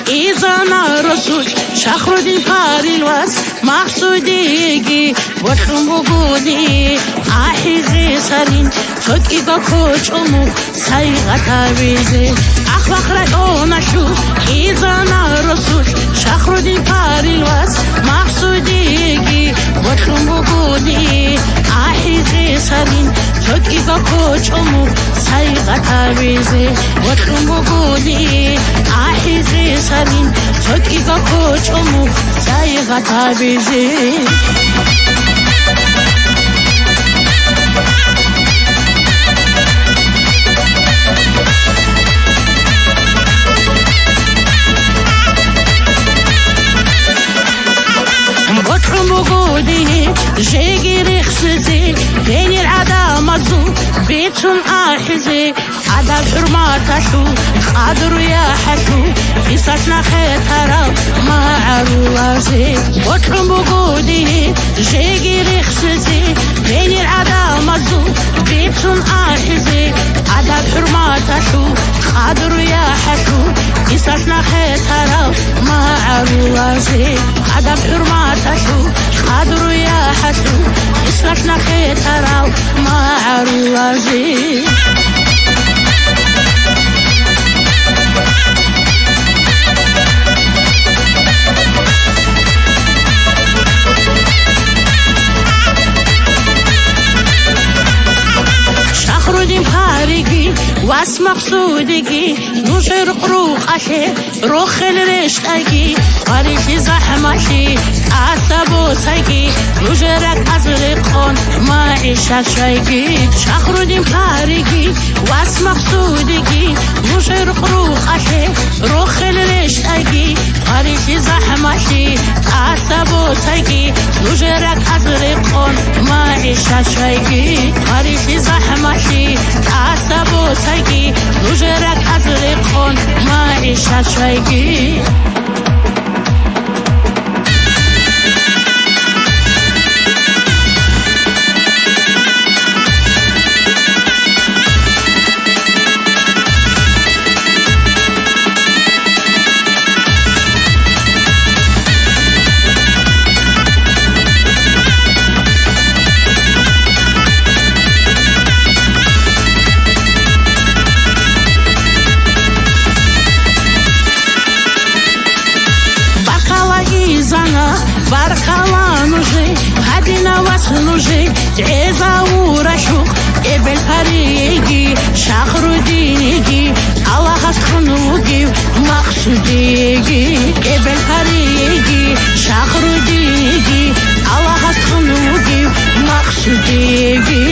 إذا رسول شخر الدين قاري الواس مقصودي وشم بودي أحيزي سرين فكي بكوش أمو سايغة بيزي أخلاق رأيونا شو إذا رسول شخر الدين قاري الواس مقصودي وشم بودي أحيزي سرين فكي بكوش أمو سايغة بيزي وشم بودي أحيزي سرين فكي بكوش أمو سايغة بيزي جيجي رخصتي بين العدا مزو بيتون آحزي عدا حرماتشو قادر يا حشو قصصنا خيطرة ما عروازي وطعم بقودي جيجي رخصتي بين العدا مزو بيتون آحزي عدا حرماتشو قادر يا حشو قصصنا خيطرة ما عروازي عدا حرماتشو قادر يا حشو قصصنا خيطرة ما عروازي واس مقصودي نشر قروقشي روخ الرشتاكي قريشي زحمشي عصبو سايكي نجرك أزرقون ما عيشة شايكي شخر ديم خارجي واس مقصودي نشر قروقشي روخ الرشتاكي قريشي زحمشي عصبو سايكي نجرك أزرقون ما عيشة شايكي قريشي زحمشي عصبو سايكي نجرك أزرقون ما عيشة شايكي برخوانوجي هدينا وصلوجي تعيزا ورشوق ابن فريقي شخر دينيجي الله خسخنوجي مقصوديجي ابن فريقي شخر دينيجي الله خسخنوجي مقصوديجي